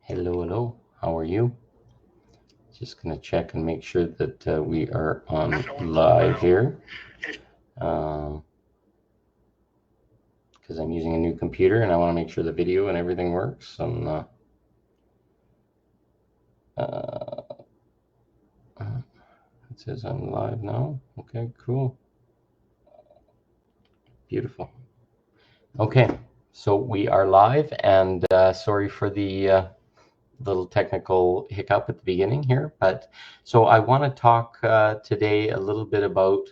Hello, how are you? Just going to check and make sure that we are on live here. Because I'm using a new computer and I want to make sure the video and everything works. It says I'm live now. Okay, cool. Beautiful. Okay, so we are live, and sorry for the little technical hiccup at the beginning here. But so I want to talk today a little bit about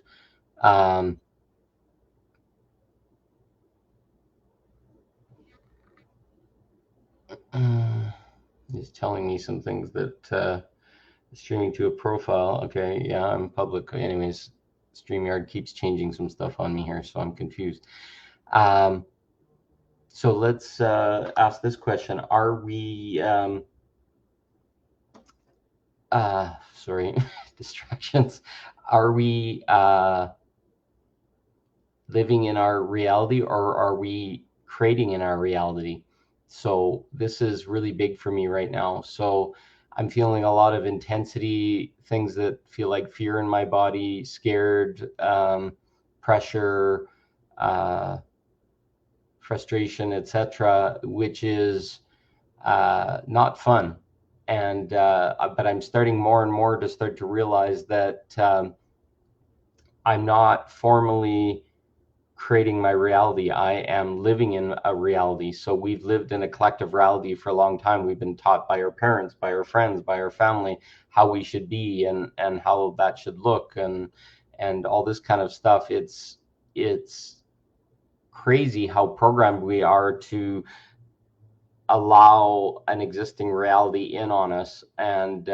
he's telling me some things that streaming to a profile. Okay, yeah, I'm public. Anyways, StreamYard keeps changing some stuff on me here, so I'm confused. So let's ask this question. Are we, sorry, distractions. Are we living in our reality, or are we creating in our reality? So this is really big for me right now. So I'm feeling a lot of intensity, things that feel like fear in my body, scared, pressure, frustration, etc., which is not fun. And but I'm starting more and more to start to realize that I'm not formally creating my reality. I am living in a reality. So we've lived in a collective reality for a long time. We've been taught by our parents, by our friends, by our family, how we should be and how that should look and all this kind of stuff. It's crazy how programmed we are to allow an existing reality in on us. And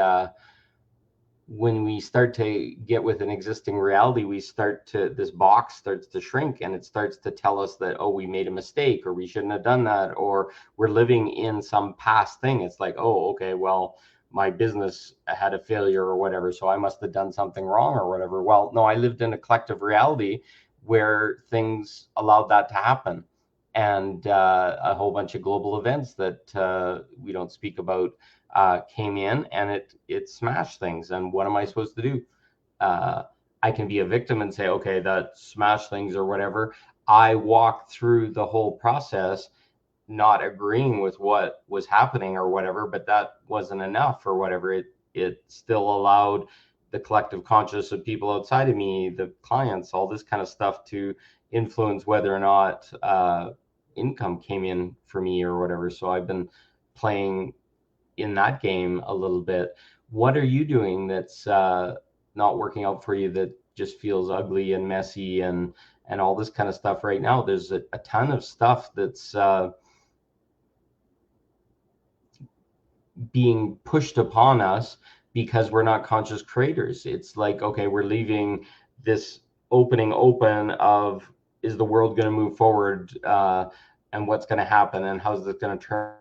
when we start to get with an existing reality, this box starts to shrink, and it starts to tell us that, oh, we made a mistake, or we shouldn't have done that, or we're living in some past thing. It's like, oh, okay, well, my business had a failure or whatever, so I must have done something wrong or whatever. Well, no, I lived in a collective reality where things allowed that to happen. And a whole bunch of global events that we don't speak about came in, and it smashed things. And what am I supposed to do? I can be a victim and say, okay, that smashed things or whatever. I walked through the whole process not agreeing with what was happening or whatever, but that wasn't enough or whatever. It still allowed the collective conscious of people outside of me, the clients, all this kind of stuff, to influence whether or not income came in for me or whatever. So I've been playing in that game a little bit. What are you doing that's not working out for you, that just feels ugly and messy and all this kind of stuff right now? There's a ton of stuff that's being pushed upon us because we're not conscious creators. It's like, okay, we're leaving this opening open of, is the world going to move forward, and what's going to happen, and how's this going to turn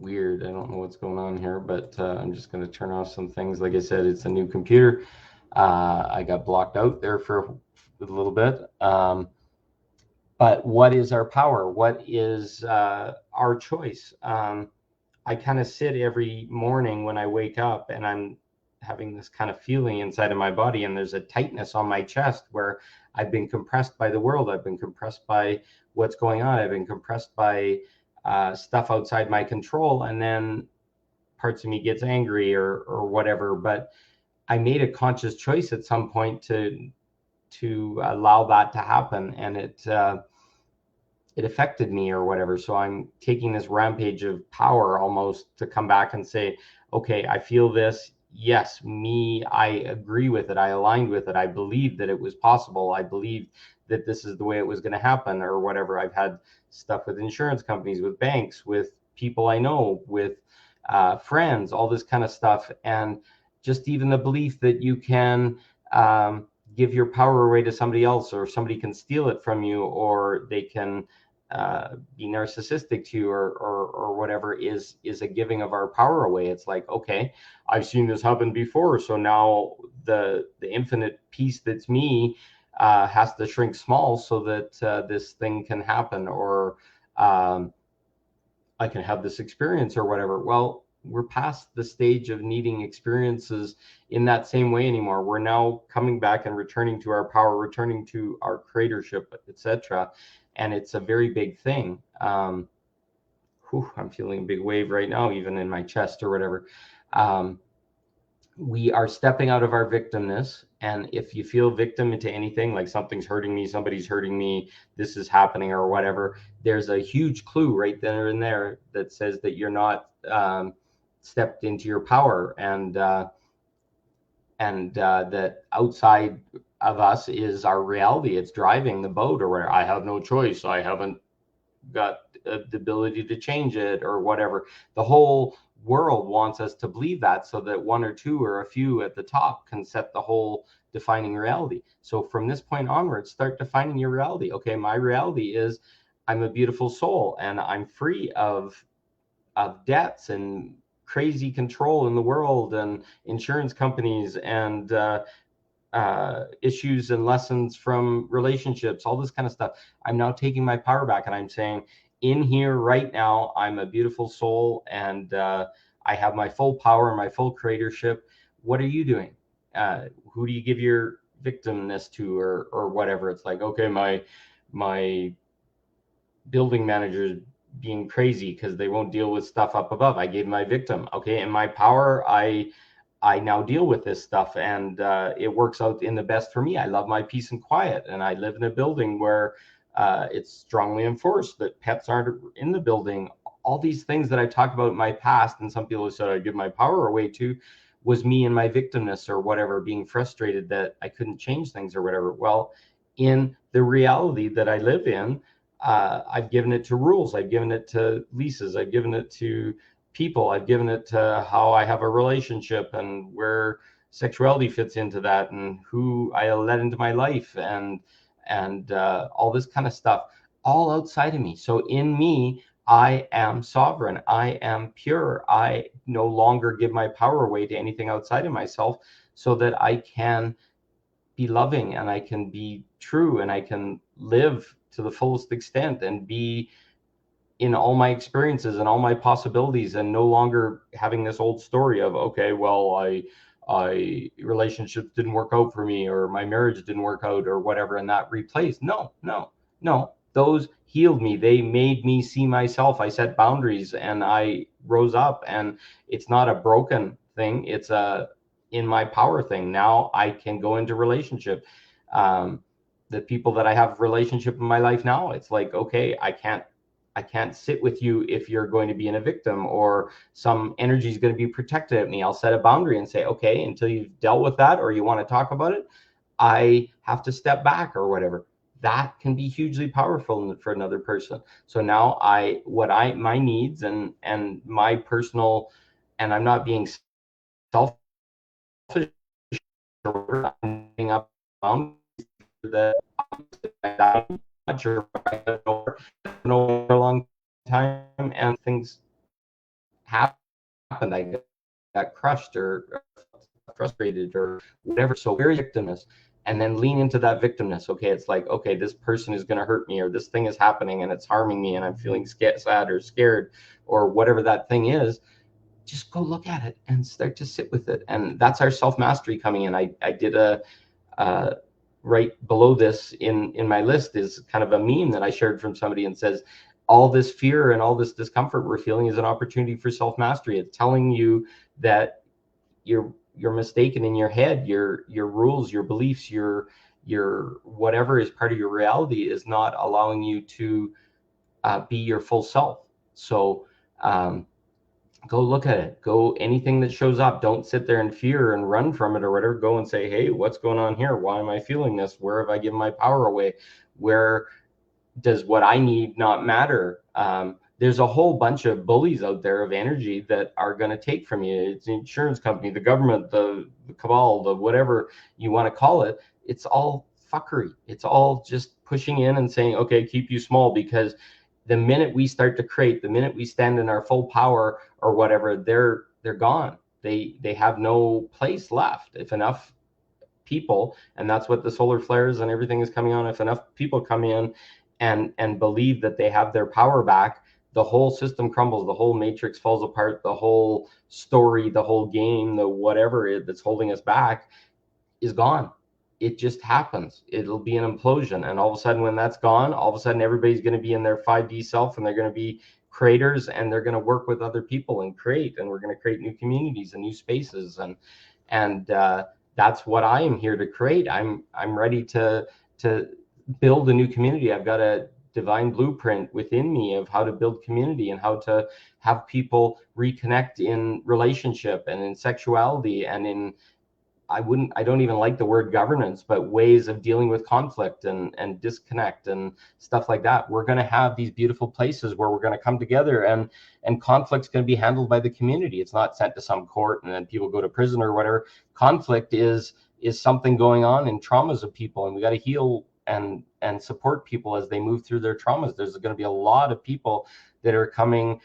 weird. I don't know what's going on here, but I'm just going to turn off some things. Like I said, it's a new computer. I got blocked out there for a little bit. But what is our power? What is our choice? I kind of sit every morning when I wake up, and I'm having this kind of feeling inside of my body, and there's a tightness on my chest where I've been compressed by the world. I've been compressed by what's going on. I've been compressed by stuff outside my control, and then parts of me gets angry or whatever. But I made a conscious choice at some point to allow that to happen, and it affected me or whatever. So I'm taking this rampage of power almost to come back and say, okay, I feel this. Yes, me, I agree with it. I aligned with it. I believed that it was possible. I believed that this is the way it was going to happen or whatever. I've had stuff with insurance companies, with banks, with people I know, with friends, all this kind of stuff. And just even the belief that you can give your power away to somebody else, or somebody can steal it from you, or they can be narcissistic to you, or whatever, is a giving of our power away. It's like, okay, I've seen this happen before, so now the infinite piece that's me has to shrink small so that this thing can happen, or I can have this experience or whatever. Well, we're past the stage of needing experiences in that same way anymore. We're now coming back and returning to our power, returning to our creatorship, etc. And it's a very big thing. I'm feeling a big wave right now, even in my chest or whatever. We are stepping out of our victimness. And if you feel victim into anything, like something's hurting me, somebody's hurting me, this is happening or whatever, there's a huge clue right there and there that says that you're not stepped into your power, and that outside of us is our reality. It's driving the boat or whatever. I have no choice. I haven't got the ability to change it or whatever. The whole world wants us to believe that, so that one or two or a few at the top can set the whole defining reality. So from this point onwards, start defining your reality. Okay, my reality is I'm a beautiful soul, and I'm free of debts and crazy control in the world, and insurance companies, and issues and lessons from relationships, all this kind of stuff. I'm now taking my power back, and I'm saying, in here right now, I'm a beautiful soul, and I have my full power and my full creatorship. What are you doing? Who do you give your victimness to, or whatever? It's like, okay, my building managers being crazy because they won't deal with stuff up above. I gave my victim. Okay, in my power, I now deal with this stuff, and it works out in the best for me. I love my peace and quiet, and I live in a building where it's strongly enforced that pets aren't in the building. All these things that I talked about in my past, and some people said I give my power away to, was me and my victimness or whatever, being frustrated that I couldn't change things or whatever. Well, in the reality that I live in, I've given it to rules, I've given it to leases, I've given it to people, I've given it to how I have a relationship, and where sexuality fits into that, and who I let into my life, and all this kind of stuff, all outside of me. So in me, I am sovereign, I am pure. I no longer give my power away to anything outside of myself, so that I can be loving, and I can be true, and I can live to the fullest extent, and be in all my experiences and all my possibilities, and no longer having this old story of, okay, well, I relationships didn't work out for me, or my marriage didn't work out or whatever, and that replaced. No, those healed me. They made me see myself. I set boundaries, and I rose up, and it's not a broken thing, it's a in my power thing. Now I can go into relationship. The people that I have relationship in my life now, it's like, okay, I can't sit with you if you're going to be in a victim, or some energy is going to be protected at me. I'll set a boundary and say, okay, until you've dealt with that, or you want to talk about it, I have to step back or whatever. That can be hugely powerful for another person. So now my needs, and my personal, and I'm not being selfish, or I'm setting up boundaries that I'm not sure I know for a long time, and things happened. I got crushed, or frustrated, or whatever. So very victimness, and then lean into that victimness. Okay, it's like, okay, this person is going to hurt me, or this thing is happening and it's harming me, and I'm feeling sad or scared, or whatever that thing is. Just go look at it and start to sit with it. And that's our self-mastery coming in. I did a right below this in my list is kind of a meme that I shared from somebody, and says, all this fear and all this discomfort we're feeling is an opportunity for self-mastery. It's telling you that you're mistaken in your head. Your rules, your beliefs, your whatever is part of your reality is not allowing you to be your full self. So go look at it. Go, anything that shows up, don't sit there in fear and run from it or whatever. Go and say, hey, what's going on here? Why am I feeling this? Where have I given my power away? Where does what I need not matter? there's a whole bunch of bullies out there of energy that are going to take from you. It's the insurance company, the government, the cabal, the whatever you want to call it. It's all fuckery. It's all just pushing in and saying, okay, keep you small, because the minute we start to create, the minute we stand in our full power or whatever, they're gone. They have no place left. If enough people, and that's what the solar flares and everything is coming on, if enough people come in and believe that they have their power back, the whole system crumbles, the whole matrix falls apart, the whole story, the whole game, the whatever that's holding us back is gone. It just happens. It'll be an implosion, and all of a sudden when that's gone, all of a sudden everybody's going to be in their 5D self, and they're going to be creators, and they're going to work with other people and create, and we're going to create new communities and new spaces, and that's what I am here to create. I'm ready to build a new community. I've got a divine blueprint within me of how to build community and how to have people reconnect in relationship and in sexuality and in, I don't even like the word governance, but ways of dealing with conflict and disconnect and stuff like that. We're going to have these beautiful places where we're going to come together, and conflict's going to be handled by the community. It's not sent to some court and then people go to prison or whatever. Conflict is something going on in traumas of people, and we got to heal and support people as they move through their traumas. There's going to be a lot of people that are coming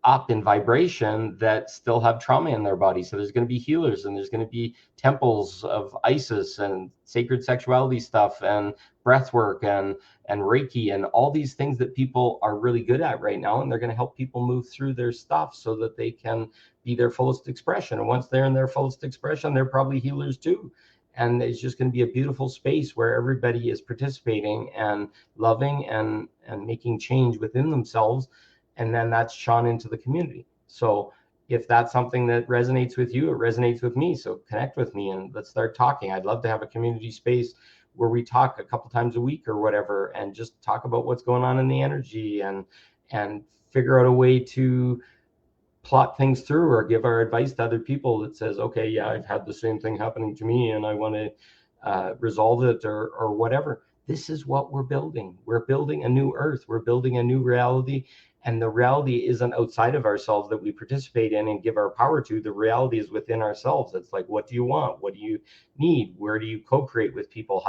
up in vibration that still have trauma in their body. So there's going to be healers, and there's going to be temples of Isis and sacred sexuality stuff and breath work and Reiki and all these things that people are really good at right now. And they're going to help people move through their stuff so that they can be their fullest expression. And once they're in their fullest expression, they're probably healers too. And it's just going to be a beautiful space where everybody is participating and loving and making change within themselves. And then that's shone into the community. So if that's something that resonates with you, it resonates with me. So connect with me and let's start talking. I'd love to have a community space where we talk a couple times a week or whatever, and just talk about what's going on in the energy and figure out a way to plot things through or give our advice to other people that says, okay, yeah, I've had the same thing happening to me and I want to resolve it or whatever. This is what we're building. We're building a new earth. We're building a new reality. And the reality isn't outside of ourselves that we participate in and give our power to. The reality is within ourselves. It's like, what do you want? What do you need? Where do you co-create with people?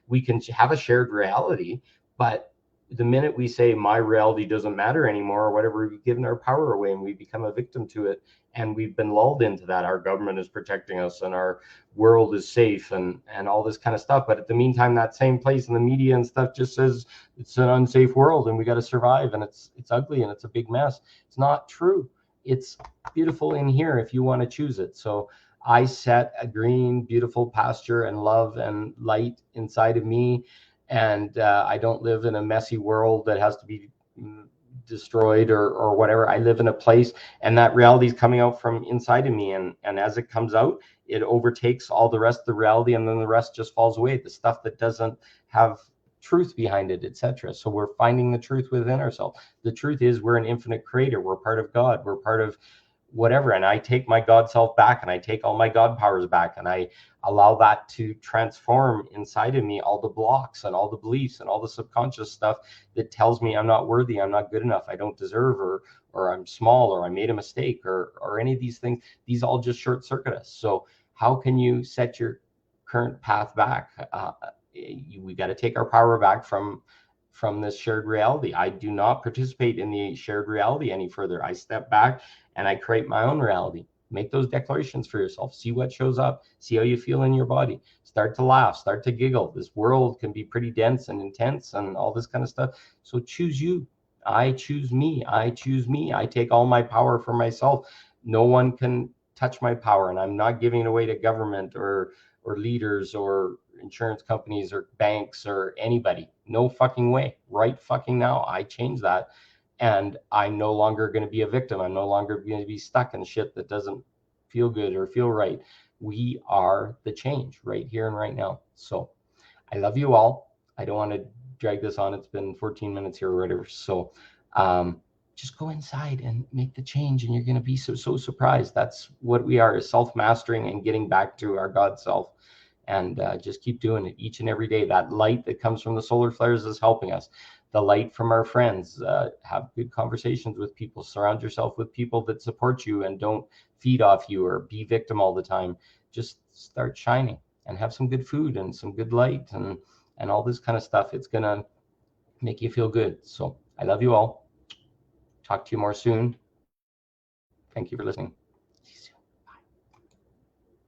We can have a shared reality, but the minute we say my reality doesn't matter anymore or whatever, we've given our power away and we become a victim to it. And we've been lulled into that. Our government is protecting us and our world is safe and all this kind of stuff. But at the meantime, that same place in the media and stuff just says it's an unsafe world and we got to survive and it's ugly and it's a big mess. It's not true. It's beautiful in here if you want to choose it. So I set a green, beautiful pasture and love and light inside of me. And I don't live in a messy world that has to be destroyed or whatever. I live in a place, and that reality is coming out from inside of me. And as it comes out, it overtakes all the rest of the reality, and then the rest just falls away. The stuff that doesn't have truth behind it, etc. So we're finding the truth within ourselves. The truth is we're an infinite creator. We're part of God. We're part of whatever. And I take my God self back, and I take all my God powers back, and I allow that to transform inside of me all the blocks and all the beliefs and all the subconscious stuff that tells me I'm not worthy, I'm not good enough, I don't deserve, or I'm small, or I made a mistake, or any of these things. These all just short circuit us. So how can you set your current path back? We got to take our power back from this shared reality. I do not participate in the shared reality any further. I step back and I create my own reality. Make those declarations for yourself. See what shows up. See how you feel in your body. Start to laugh. Start to giggle. This world can be pretty dense and intense and all this kind of stuff. So choose you. I choose me. I choose me. I take all my power for myself. No one can touch my power, and I'm not giving it away to government or leaders or insurance companies or banks or anybody. No fucking way. Right fucking now, I change that. And I'm no longer going to be a victim. I'm no longer going to be stuck in shit that doesn't feel good or feel right. We are the change right here and right now. So I love you all. I don't want to drag this on. It's been 14 minutes here or whatever. So just go inside and make the change, and you're going to be so surprised. That's what we are, is self-mastering and getting back to our God self. And just keep doing it each and every day. That light that comes from the solar flares is helping us. the light from our friends, have good conversations with people, surround yourself with people that support you and don't feed off you or be victim all the time. Just start shining and have some good food and some good light and all this kind of stuff. It's gonna make you feel good. So I love you all. Talk to you more soon. Thank you for listening.